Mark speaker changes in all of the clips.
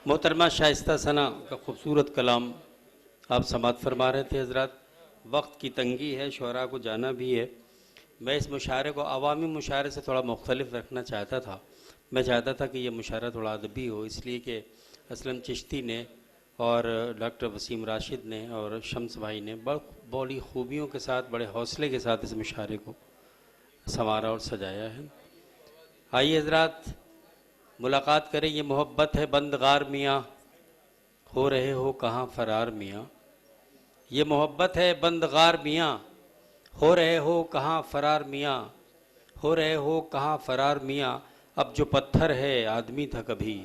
Speaker 1: मोहतरमा शाइस्ता सना का खूबसूरत कलाम आप समात फरमा रहे थे हज़रात। वक्त की तंगी है, शुअरा को जाना भी है। मैं इस मुशायरे को अवामी मुशायरे से थोड़ा मुख्तलिफ रखना चाहता था। मैं चाहता था कि यह मुशायरा थोड़ा अदबी हो, इसलिए कि असलम चिश्ती ने और डॉक्टर वसीम राशिद ने और शम्स भाई ने बड़ी खूबियों के साथ, बड़े हौसले के साथ इस मुशायरे को संवारा और सजाया है। आइए हज़रात मुलाकात करें। ये मोहब्बत है बंदगार मियाँ, हो रहे हो कहाँ फ़रार मियाँ। ये मोहब्बत है बंदगार मियाँ, हो रहे हो कहाँ फ़रार मियाँ। हो रहे हो कहाँ फ़रार मियाँ। अब जो पत्थर है आदमी था कभी,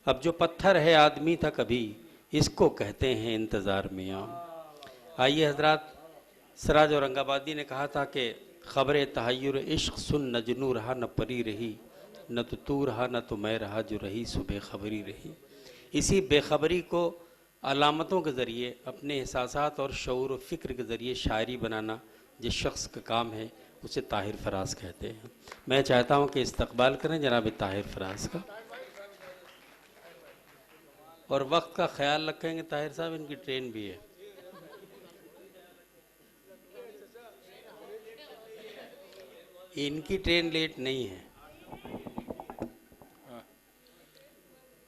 Speaker 1: अब जो पत्थर है आदमी था कभी, इसको कहते हैं इंतज़ार मियाँ। आइए हज़रात, सिराज औरंगाबादी ने कहा था कि ख़बर तहय्युर इश्क़ सुन, न जुनू रहा न परी रही, न तो तू रहा न तो मैं रहा, जो रही सो बेखबरी रही। इसी बेखबरी को अलामतों के ज़रिए, अपने एहसासात और शऊर व फ़िक्र के ज़रिए शायरी बनाना जिस शख्स का काम है उसे ताहिर फराज कहते हैं। मैं चाहता हूँ कि इस्तकबाल करें जनाब ताहिर फराज का, और वक्त का ख्याल रखेंगे ताहिर साहब, इनकी ट्रेन भी है। इनकी ट्रेन लेट नहीं है।
Speaker 2: हाँ,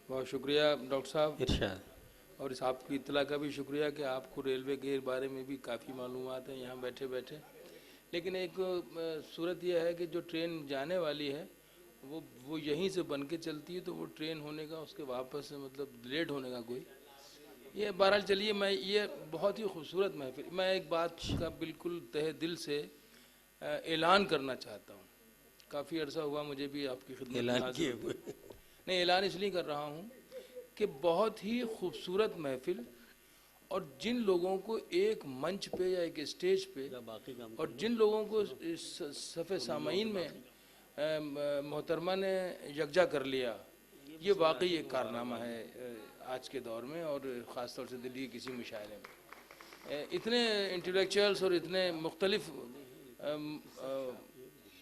Speaker 2: बहुत शुक्रिया डॉक्टर साहब,
Speaker 1: इरशाद।
Speaker 2: और इस आपकी इत्तला का भी शुक्रिया कि आपको रेलवे के बारे में भी काफ़ी मालूमात है यहाँ बैठे बैठे। लेकिन एक सूरत यह है कि जो ट्रेन जाने वाली है वो यहीं से बन के चलती है, तो वो ट्रेन होने का उसके वापस मतलब लेट होने का कोई ये बहरहाल। चलिए, मैं ये बहुत ही खूबसूरत महफिल, मैं एक बात का बिल्कुल तहे दिल से ऐलान करना चाहता हूँ। काफ़ी अर्सा हुआ मुझे भी आपकी खिदमत में
Speaker 1: ऐलान
Speaker 2: हाजिर
Speaker 1: किए
Speaker 2: होते
Speaker 1: हुए।
Speaker 2: हुए। नहीं, ऐलान इसलिए कर रहा हूँ कि बहुत ही खूबसूरत महफिल, और जिन लोगों को एक मंच पे या एक स्टेज पे, और जिन लोगों को इस सफ़े सामाइन में मोहतरमा ने यकजा कर लिया, ये वाकई एक कारनामा है आज के दौर में, और ख़ास तौर से दिल्ली के किसी मुशायरे में इतने इंटेलेक्चुअल्स और इतने मुख्तलिफ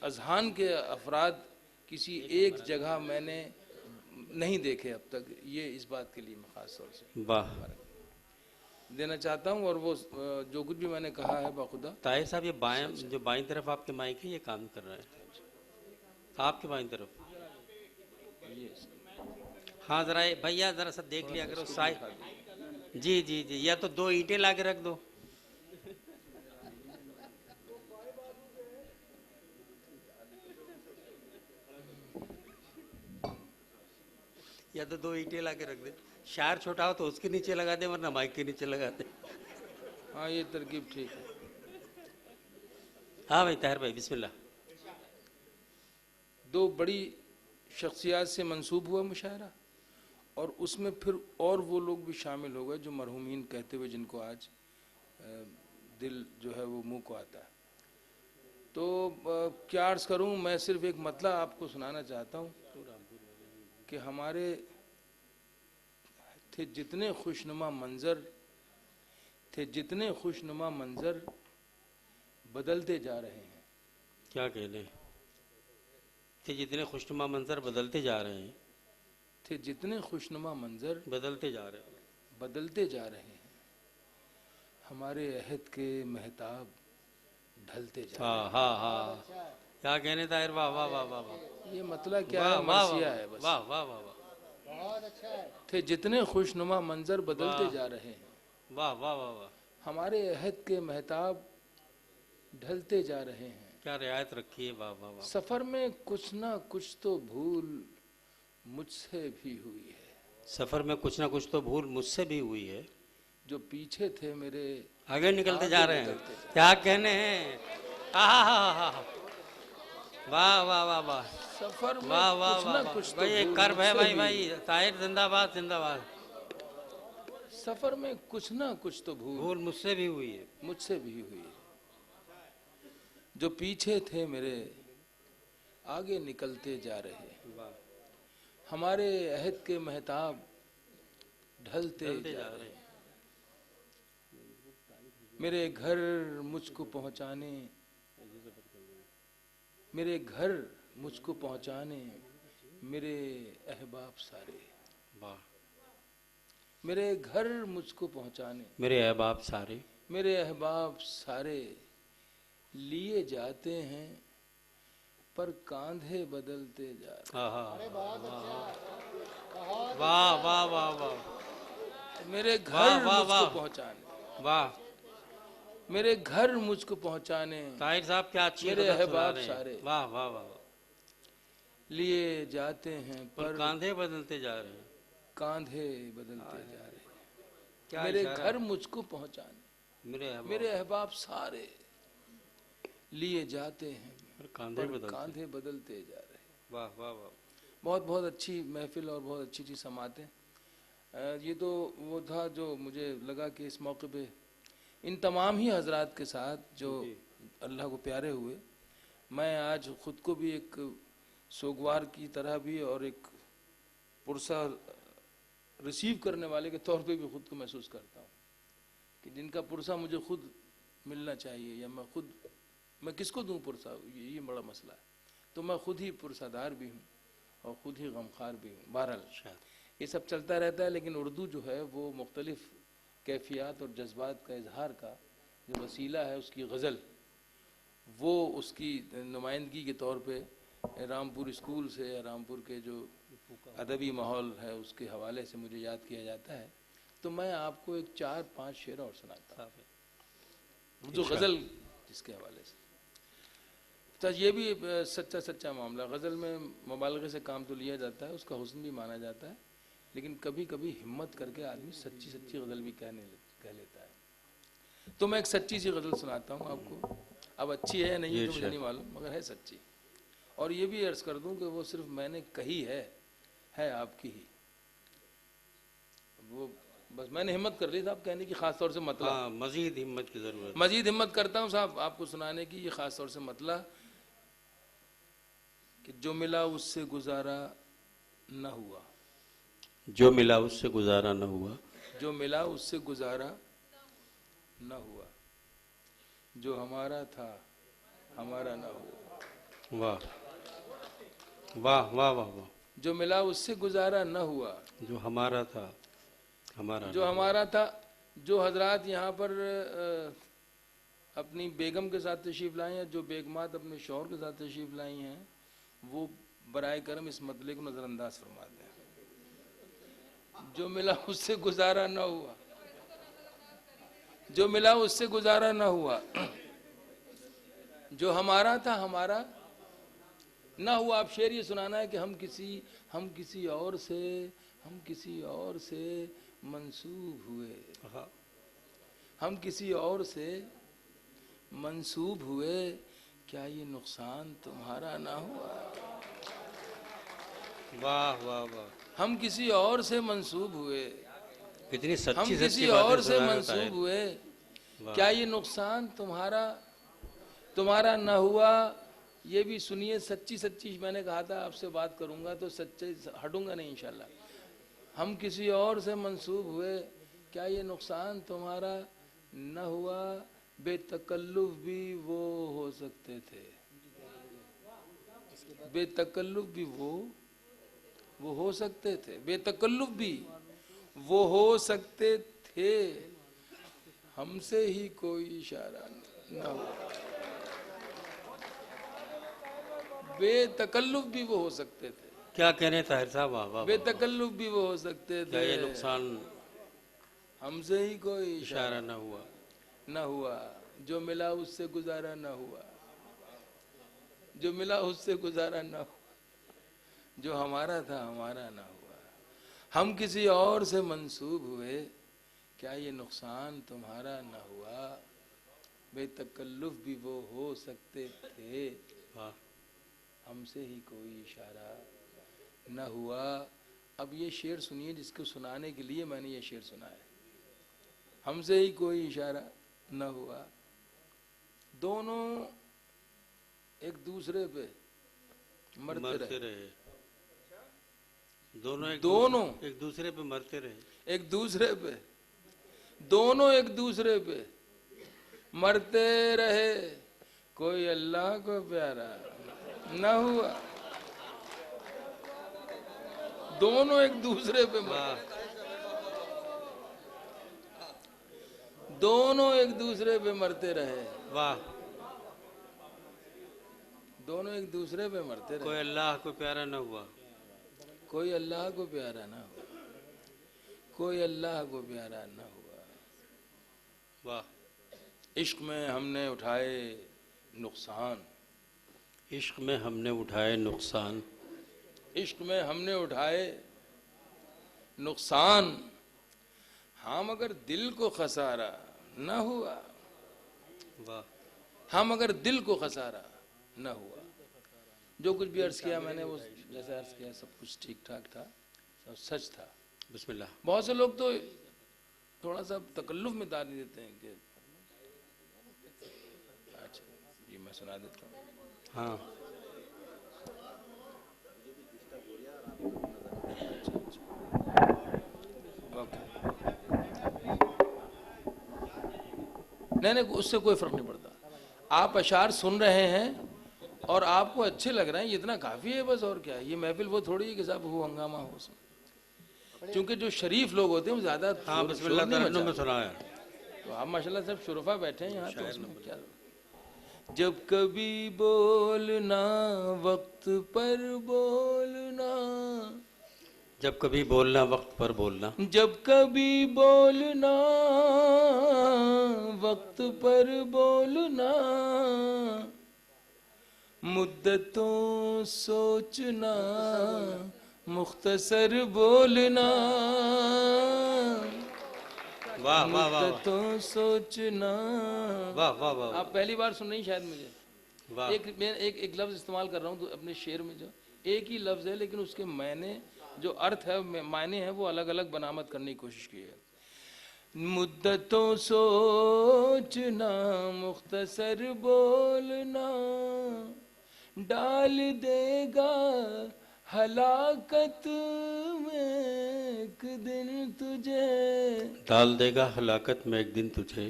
Speaker 2: अजहान के अफराद किसी एक जगह मैंने नहीं देखे अब तक। ये इस बात के लिए मैं ख़ास तौर से
Speaker 1: वाह
Speaker 2: देना चाहता हूँ, और वो जो कुछ भी मैंने कहा है बाखुदा
Speaker 1: ताहिर साहब, ये बाएं जो बाईं तरफ आपके माइक है ये काम कर रहा है, आपके बाईं तरफ।
Speaker 2: ये
Speaker 1: हाँ ज़रा भैया ज़रा सा देख
Speaker 2: थोड़ा
Speaker 1: लिया
Speaker 2: सा
Speaker 1: करो
Speaker 2: इसको भी
Speaker 1: साइ।
Speaker 2: दिखा दीजिए।
Speaker 1: जी जी जी, या तो दो ईंटें ला के रख दो। या तो दो ईंटें ला के रख दे। शायर छोटा हो तो उसके नीचे लगा दे, वरना माइक के नीचे लगा दे।
Speaker 2: हाँ, ये तरकीब ठीक है।
Speaker 1: हाँ भाई ताहिर भाई बिस्मिल्लाह।
Speaker 2: दो बड़ी शख्सियात से मंसूब हुआ मुशायरा, और उसमें फिर और वो लोग भी शामिल हो गए जो मरहूमीन कहते हुए जिनको आज दिल जो है वो मुंह को आता है। तो क्या अर्ज़ करूं, मैं सिर्फ एक मतला आपको सुनाना चाहता हूं कि हमारे थे जितने खुशनुमा मंज़र, थे जितने खुशनुमा मंज़र बदलते जा रहे हैं।
Speaker 1: क्या कह ले, थे जितने खुशनुमा मंजर बदलते जा रहे हैं,
Speaker 2: थे जितने खुशनुमा मंज़र
Speaker 1: बदलते जा रहे हैं।
Speaker 2: बदलते जा रहे हैं, हमारे अहद के महताब ढलते जा रहे
Speaker 1: हाँ हाँ हाँ, क्या कहने ताहिर, वाह वाह वाह वाह वाह
Speaker 2: हैं। ये मतलब क्या
Speaker 1: वाह
Speaker 2: है,
Speaker 1: वाह वाह
Speaker 2: मरसिया है बस।
Speaker 1: वाह वाह वाह वाह,
Speaker 2: थे जितने खुशनुमा मंजर बदलते
Speaker 1: वाह
Speaker 2: जा रहे हैं,
Speaker 1: वाह वाह वाह वाह,
Speaker 2: हमारे अहद के महताब ढलते जा रहे हैं।
Speaker 1: क्या रियायत रखी है, वाह वाह वाह।
Speaker 2: सफर में कुछ ना कुछ तो भूल मुझसे भी हुई है,
Speaker 1: सफर में कुछ ना कुछ तो भूल मुझसे भी हुई है,
Speaker 2: जो पीछे थे मेरे
Speaker 1: आगे निकलते जा रहे हैं।
Speaker 2: निकलते जा।
Speaker 1: क्या कहने हैं, आहा, वाह वाह वाह वाह
Speaker 2: सफर में
Speaker 1: वाह वाह
Speaker 2: कुछ
Speaker 1: वाह
Speaker 2: ना
Speaker 1: वाह।
Speaker 2: कुछ तो
Speaker 1: भाई एक
Speaker 2: भूल
Speaker 1: कर्ब है
Speaker 2: मुझसे
Speaker 1: भाई,
Speaker 2: भी
Speaker 1: भाई
Speaker 2: हुई है।
Speaker 1: ताहिर जिंदाबाद जिंदाबाद।
Speaker 2: सफर में कुछ ना कुछ तो भूल
Speaker 1: भूल मुझसे भी हुई है,
Speaker 2: मुझसे भी हुई है, जो पीछे थे मेरे आगे निकलते जा रहे हैं।
Speaker 1: वाह,
Speaker 2: हमारे अहद के महताब ढलते
Speaker 1: चलते
Speaker 2: जा
Speaker 1: जा
Speaker 2: रहे
Speaker 1: रहे
Speaker 2: हैं।
Speaker 1: हैं।
Speaker 2: मेरे घर मुझको पहुंचाने, मेरे घर मुझको पहुंचाने मेरे अहबाब सारे,
Speaker 1: वाह,
Speaker 2: मेरे घर मुझको पहुंचाने,
Speaker 1: मेरे अहबाब सारे,
Speaker 2: मेरे अहबाब सारे लिए जाते हैं पर कांधे बदलते जा रहे
Speaker 1: वाह वाह वाह वाह
Speaker 2: हैं। मेरे
Speaker 1: वाह
Speaker 2: घर
Speaker 1: वाह
Speaker 2: मुझको
Speaker 1: वाह
Speaker 2: पहुंचाने,
Speaker 1: वाह।
Speaker 2: मेरे घर मुझको पहुंचाने
Speaker 1: ताहिर साहब क्या अच्छी
Speaker 2: मेरे
Speaker 1: गजल सुना
Speaker 2: अहबाब
Speaker 1: रहे हैं।
Speaker 2: सारे
Speaker 1: वाह वाह वाह वाह।
Speaker 2: लिए जाते हैं
Speaker 1: पर
Speaker 2: पर
Speaker 1: कांधे बदलते जा रहे हैं।
Speaker 2: कांधे बदलते जा रहे हैं।
Speaker 1: क्या
Speaker 2: मेरे
Speaker 1: इशारा
Speaker 2: घर
Speaker 1: है।
Speaker 2: मुझको पहुंचाने
Speaker 1: मेरे अहबाब
Speaker 2: मेरे अहबाब सारे लिए जाते हैं
Speaker 1: पर कांधे
Speaker 2: पर
Speaker 1: बदलते।
Speaker 2: कांधे बदलते जा रहे हैं।
Speaker 1: वाह वाह वाह।
Speaker 2: बहुत बहुत अच्छी महफिल और बहुत अच्छी अच्छी समातें। ये तो वो था जो मुझे लगा कि इस मौके पे इन तमाम ही हजरात के साथ जो अल्लाह को प्यारे हुए, मैं आज ख़ुद को भी एक सोगवार की तरह भी और एक पुरसा रिसीव करने वाले के तौर पे भी ख़ुद को महसूस करता हूँ कि जिनका पुरसा मुझे खुद मिलना चाहिए, या मैं किसको दूँ पुरसा, ये बड़ा मसला है। तो मैं खुद ही पुरसादार भी हूँ और ख़ुद ही गमखार भी हूँ। बहरहाल ये सब चलता रहता है, लेकिन उर्दू जो है वो मुख्तलिफ़ कैफियत और जज्बात का इजहार का जो वसीला है, उसकी गज़ल, वो उसकी नुमाइंदगी के तौर पे रामपुर स्कूल से या रामपुर के जो अदबी माहौल है उसके हवाले से मुझे याद किया जाता है। तो मैं आपको एक 4-5 शेर और सुनाता हूँ जो गज़ल जिसके हवाले से। तो ये भी सच्चा मामला, गज़ल में मुबालगे से काम तो लिया जाता है, उसका हुस्न भी माना जाता है, लेकिन कभी कभी हिम्मत करके आदमी सच्ची गज़ल भी कह लेता है। तो मैं एक सच्ची सी गज़ल सुनाता हूँ आपको। अब अच्छी है या नहीं तो मुझे नहीं मालूम, मगर है सच्ची। और ये भी अर्ज़ कर दूँ कि वो सिर्फ मैंने कही है आपकी ही। वो बस मैंने हिम्मत कर ली साहब कहने की, ख़ास तौर से मतला।
Speaker 1: हाँ, मजीद हिम्मत की ज़रूरत।
Speaker 2: मजीद हिम्मत करता हूँ साहब आपको सुनाने की, ये ख़ास तौर से मतला कि जो मिला उससे गुजारा न हुआ,
Speaker 1: जो मिला उससे गुजारा न हुआ,
Speaker 2: जो मिला उससे गुजारा न हुआ, जो हमारा था हमारा न हुआ।
Speaker 1: वाह वाह वाह वाह वाह।
Speaker 2: जो मिला उससे गुजारा न हुआ,
Speaker 1: जो हमारा था हमारा
Speaker 2: जो हमारा था। जो हजरात यहाँ पर अपनी बेगम के साथ तशरीफ़ लाई हैं, जो बेगमात अपने शौहर के साथ तशरीफ़ लाई हैं, वो बराए करम इस मतले को नज़रअंदाज फरमा दें। जो मिला उससे गुजारा न हुआ, जो मिला उससे गुजारा न हुआ, जो हमारा था हमारा न हुआ। आप शेर ये सुनाना है कि हम किसी और से मंसूब हुए, हम किसी और से मंसूब हुए, क्या ये नुकसान तुम्हारा ना हुआ।
Speaker 1: वाह वाह वाह।
Speaker 2: हम किसी और से मंसूब हुए,
Speaker 1: कितनी
Speaker 2: हम
Speaker 1: सच्ची
Speaker 2: किसी
Speaker 1: सच्ची
Speaker 2: और
Speaker 1: बातें
Speaker 2: से
Speaker 1: सुना रहा
Speaker 2: मंसूब
Speaker 1: है।
Speaker 2: हुए,
Speaker 1: वाह।
Speaker 2: क्या ये नुकसान तुम्हारा ना हुआ। ये भी सुनिए, सच्ची मैंने कहा था आपसे बात करूंगा तो सच्चे हटूंगा नहीं इंशाल्लाह। हम किसी और से मंसूब हुए, क्या ये नुकसान तुम्हारा न हुआ। बेतकल्लुफ भी वो हो सकते थे, बेतकल्लुफ भी वो हो सकते थे, बेतकल्लुफ भी वो हो सकते थे, हमसे ही कोई इशारा न हुआ। बेतकल्लुफ भी वो हो सकते थे,
Speaker 1: क्या कहने ताहिर साहब। वाह वाह।
Speaker 2: बेतकल्लुफ भी वो हो सकते
Speaker 1: क्या
Speaker 2: थे,
Speaker 1: ये नुकसान
Speaker 2: हमसे ही कोई
Speaker 1: इशारा न हुआ।
Speaker 2: न हुआ। जो मिला उससे गुजारा न हुआ, जो मिला उससे गुजारा न हुआ, जो हमारा था हमारा न हुआ। हम किसी और से मंसूब हुए, क्या ये नुकसान तुम्हारा न हुआ। बेतकल्लुफ भी वो हो सकते थे,
Speaker 1: वाह।
Speaker 2: हमसे ही कोई इशारा न हुआ। अब ये शेर सुनिए जिसको सुनाने के लिए मैंने ये शेर सुना है। हमसे ही कोई इशारा न हुआ, दोनों एक दूसरे पे मरते रहे।
Speaker 1: दोनों एक दूसरे पे मरते रहे।
Speaker 2: एक दूसरे पे, दोनों एक दूसरे पे मरते रहे, कोई अल्लाह को प्यारा न हुआ। दोनों एक दूसरे पे दोनों एक दूसरे पे मरते रहे,
Speaker 1: वाह।
Speaker 2: दोनों एक दूसरे पे मरते
Speaker 1: कोई
Speaker 2: रहे,
Speaker 1: अल्लाह को प्यारा न हुआ।
Speaker 2: कोई अल्लाह को प्यारा ना हुआ, कोई अल्लाह को प्यारा ना हुआ।
Speaker 1: वाह।
Speaker 2: इश्क में हमने उठाए नुकसान,
Speaker 1: इश्क में हमने उठाए नुकसान,
Speaker 2: इश्क में हमने उठाए नुकसान, हाँ मगर दिल को खसारा न हुआ,
Speaker 1: वाह।
Speaker 2: हाँ मगर दिल को खसारा न हुआ। जो कुछ भी अर्ज किया मैंने, वो जैसे अर्ज किया सब कुछ ठीक ठाक था, सब सच था।
Speaker 1: बिस्मिल्लाह।
Speaker 2: बहुत से लोग तो थोड़ा सा तकल्लुफ में डाल देते हैं कि अच्छा ये मैं सुना देता हूँ।
Speaker 1: हाँ।
Speaker 2: ओके, नहीं उससे कोई फर्क नहीं पड़ता। आप अशार सुन रहे हैं और आपको अच्छे लग रहे हैं, इतना काफी है बस। और क्या है, ये महफिल वो थोड़ी है कि साहब हो हंगामा हो उसमें। क्योंकि जो शरीफ लोग होते हैं वो ज्यादा
Speaker 1: हाँ, बिस्मिल्लाह तरन्नुम में सुना है।
Speaker 2: तो आप माशाल्लाह सब शुरफा बैठे हैं यहाँ, तो उसमें क्या। जब कभी बोलना वक्त पर बोलना,
Speaker 1: जब कभी बोलना वक्त पर बोलना,
Speaker 2: जब कभी बोलना वक्त पर बोलना, मुद्दतों सोचना मुख्तसर बोलना,
Speaker 1: वाह वाह वाह
Speaker 2: मुद्दतों सोचना।
Speaker 1: वाह वाह वाह।
Speaker 2: आप पहली बार सुन रही शायद मुझे।
Speaker 1: वाह।
Speaker 2: मैं एक लफ्ज इस्तेमाल कर रहा हूँ तो अपने शेर में, जो एक ही लफ्ज है लेकिन उसके मायने जो अर्थ है, मायने हैं, वो अलग अलग बनामत करने की कोशिश की है। मुद्दतों सोचना मुख्तसर बोलना, डाल देगा हलाकत में एक दिन तुझे,
Speaker 1: डाल देगा हलाकत में एक दिन तुझे,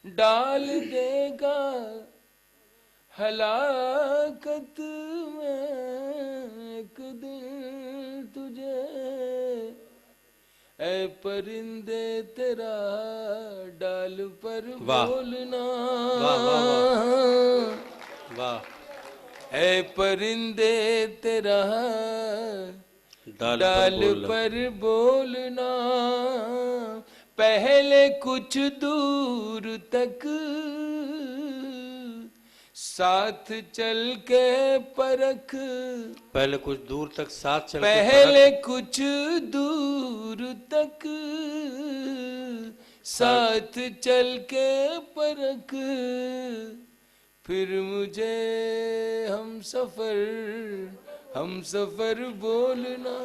Speaker 2: डाल देगा हलाकत में एक दिन तुझे, ऐ परिंदे तेरा डाल पर
Speaker 1: वाह।
Speaker 2: बोलना,
Speaker 1: वाह वाह वाह वाह।
Speaker 2: ऐ परिंदे तेरा डाल पर बोलना, पहले कुछ दूर तक साथ चल के परख,
Speaker 1: पहले कुछ दूर तक साथ चल के
Speaker 2: पहले कुछ दूर तक साथ चल के परख, फिर मुझे हम सफर बोलना,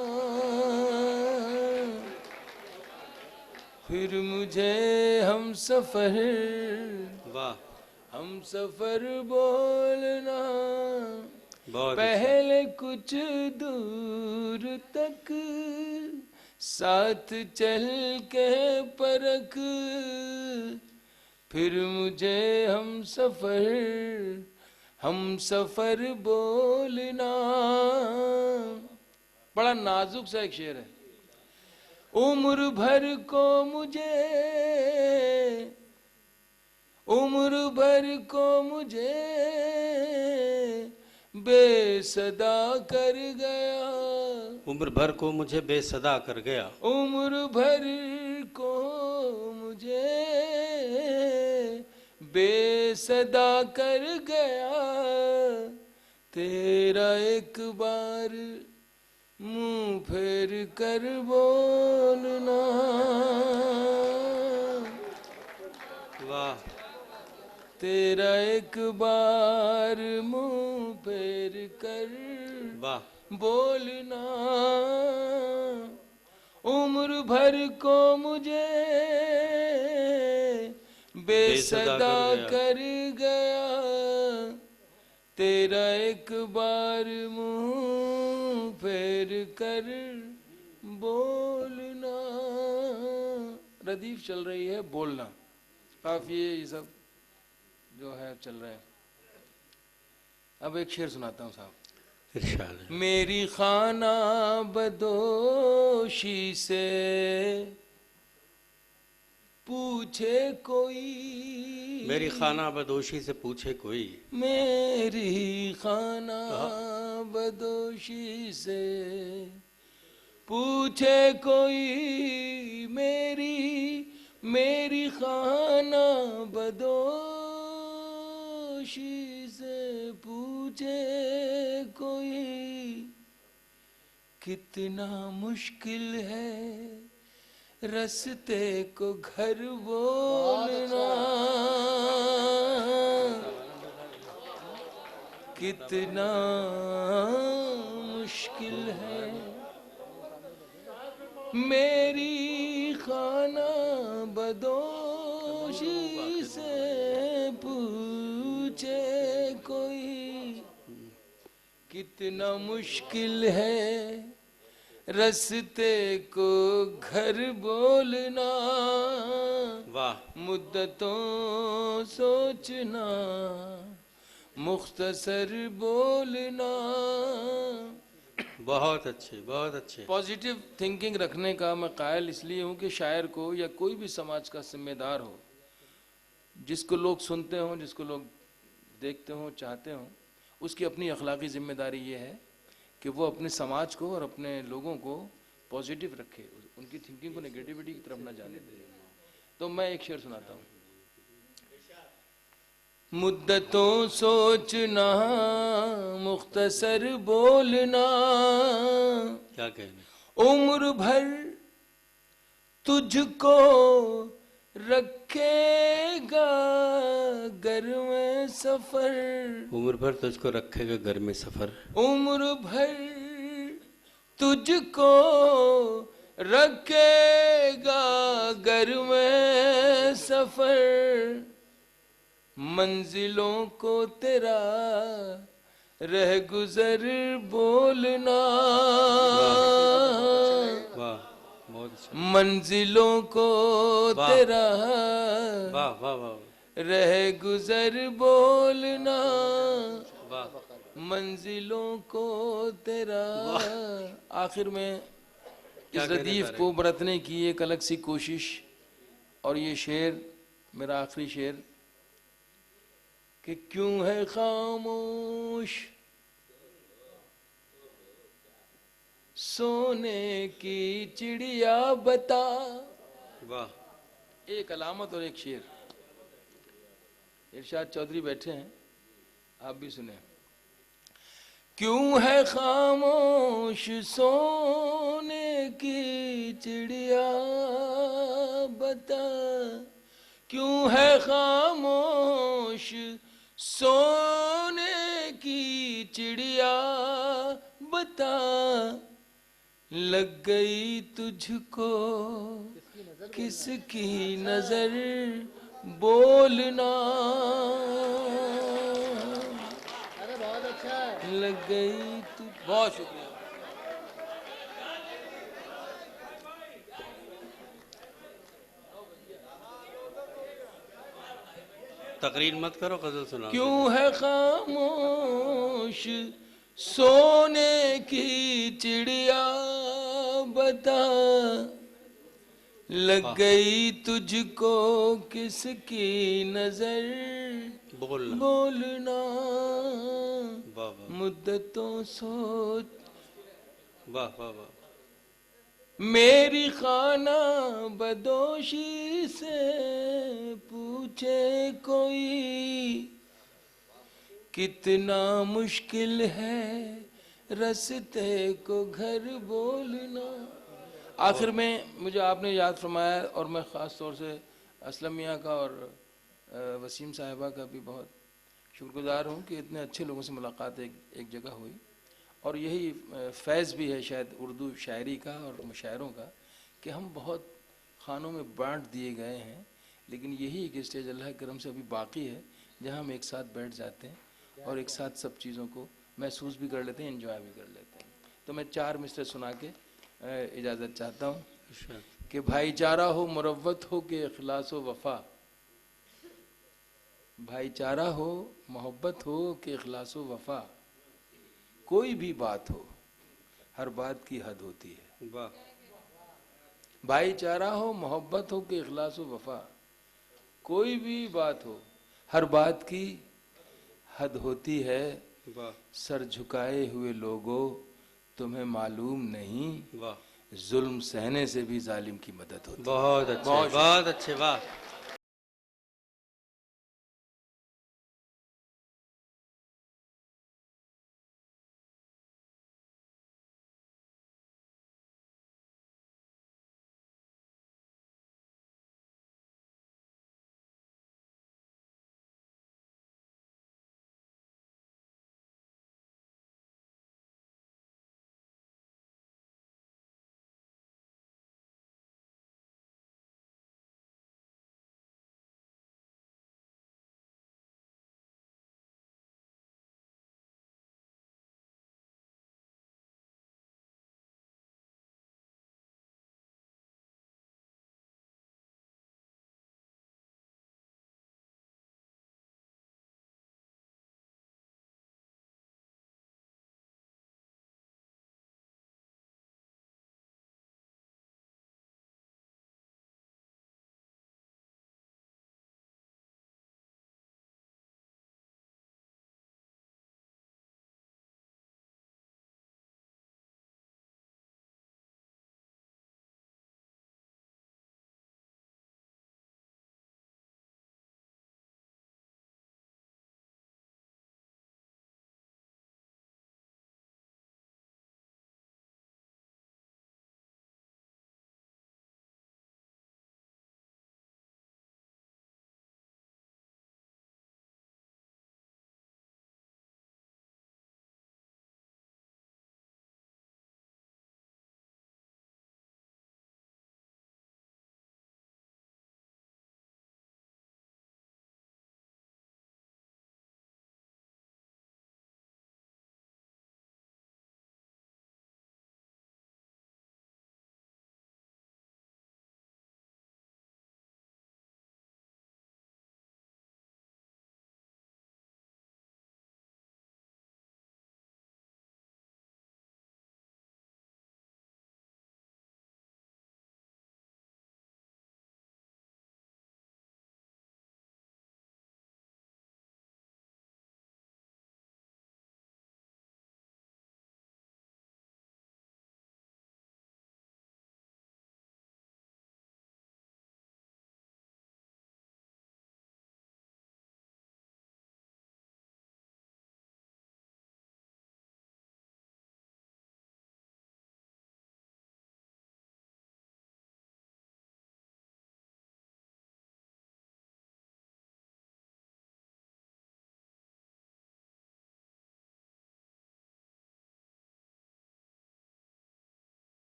Speaker 2: फिर मुझे हम सफर बोलना, पहले कुछ दूर तक साथ चल के परख, फिर मुझे हम सफर बोलना। बड़ा नाजुक सा एक शेर है। उम्र भर को मुझे बेसदा कर गया,
Speaker 1: उम्र भर को मुझे बेसदा कर गया,
Speaker 2: उम्र भर को मुझे बेसदा कर गया, तेरा एक बार मुंह फेर कर बोलना,
Speaker 1: वाह,
Speaker 2: तेरा एक बार मुंह फेर कर
Speaker 1: वाह,
Speaker 2: बोलना, उम्र भर को मुझे बेसदा कर गया, तेरा एक बार मुंह फेर कर बोलना। रदीफ चल रही है बोलना, काफी ये सब जो है चल रहे हैं। अब एक शेर सुनाता हूँ साहब।
Speaker 1: इरशाद।
Speaker 2: मेरी खाना बदोशी से पूछे कोई,
Speaker 1: मेरी खाना बदोशी से पूछे कोई,
Speaker 2: मेरी खाना बदोशी से पूछे कोई, मेरी खाना बदोशी से पूछे कोई, कितना मुश्किल है रस्ते को घर बोलना, कितना मुश्किल है मेरी खाना बदोशी से पूछे कोई, कितना मुश्किल है रस्ते को घर बोलना,
Speaker 1: वाह,
Speaker 2: मुद्दतों सोचना मुख्तसर बोलना।
Speaker 1: बहुत अच्छे, बहुत अच्छे।
Speaker 2: पॉजिटिव थिंकिंग रखने का मैं कायल इसलिए हूँ कि शायर को या कोई भी समाज का जिम्मेदार हो, जिसको लोग सुनते हों, जिसको लोग देखते हों, चाहते हों, उसकी अपनी अखलाकी जिम्मेदारी ये है कि वो अपने समाज को और अपने लोगों को पॉजिटिव रखे, उनकी थिंकिंग को नेगेटिविटी की तरफ ना जाने दे। तो मैं एक शेर सुनाता हूँ। मुद्दतों सोचना मुख्तसर बोलना,
Speaker 1: क्या कहने,
Speaker 2: उम्र भर तुझको रखेगा घर में सफर,
Speaker 1: उम्र भर तुझको रखेगा घर में सफर,
Speaker 2: उम्र भर तुझको रखेगा घर में सफर, मंजिलों को तेरा रह गुजर बोलना,
Speaker 1: वाह, बहुत अच्छा,
Speaker 2: मंजिलों को
Speaker 1: वाह,
Speaker 2: तेरा
Speaker 1: वाह वाह वाह
Speaker 2: रह गुजर बोलना,
Speaker 1: वाह,
Speaker 2: मंजिलों को तेरा। आखिर में
Speaker 1: क्या
Speaker 2: इस
Speaker 1: कहने
Speaker 2: रदीफ
Speaker 1: तारिक?
Speaker 2: को बरतने की एक अलग सी कोशिश, और ये शेर मेरा आखिरी शेर कि क्यों है खामोश सोने की चिड़िया बता।
Speaker 1: वाह,
Speaker 2: एक अलामत और एक शेर। इरशाद चौधरी बैठे हैं, आप भी सुने। क्यों है खामोश सोने की चिड़िया बता, क्यों है खामोश सोने की चिड़िया बता, लग गई तुझको किसकी नजर बोलना,
Speaker 3: अरे बहुत अच्छा है।
Speaker 2: लग गई तू। बहुत शुक्रिया।
Speaker 1: तकरीर मत करो, गजल सुनाओ।
Speaker 2: क्यों है खामोश सोने की चिड़िया बता, लग गई तुझको किसकी नजर
Speaker 1: बोलना,
Speaker 2: बोलना,
Speaker 1: वाह वाह
Speaker 2: मुद्दतों सोच
Speaker 1: वाह वाह वाह,
Speaker 2: मेरी खाना बदोशी से पूछे कोई, कितना मुश्किल है रस्ते को घर बोलना। आखिर में मुझे आपने याद फरमाया, और मैं ख़ास तौर से असलम मियाँ का और वसीम साहिबा का भी बहुत शुक्रगुजार हूँ कि इतने अच्छे लोगों से मुलाकात एक जगह हुई, और यही फैज़ भी है शायद उर्दू शायरी का और मुशायरों का कि हम बहुत खानों में बांट दिए गए हैं, लेकिन यही एक स्टेज अल्लाह के करम से अभी बाकी है जहाँ हम एक साथ बैठ जाते हैं और एक साथ सब चीज़ों को महसूस भी कर लेते हैं, एंजॉय भी कर लेते हैं। तो मैं 4 मिसरे सुना के इजाज़त चाहता हूँ कि भाईचारा हो मुरव्वत हो कि इखलास हो वफा, भाईचारा हो मोहब्बत हो कि इखलास हो वफा, कोई भी बात हो हर बात की हद होती है।
Speaker 1: वाह,
Speaker 2: भाईचारा हो, मोहब्बत हो कि इखलास हो, वफा, कोई भी बात हो, हर बात की हद होती है।
Speaker 1: वाह
Speaker 2: सर झुकाए हुए लोगों, तुम्हें मालूम नहीं,
Speaker 1: वाह,
Speaker 2: जुल्म सहने से भी जालिम की मदद होती है।
Speaker 1: बहुत अच्छे,
Speaker 2: बहुत
Speaker 1: बहुत अच्छे, वाह।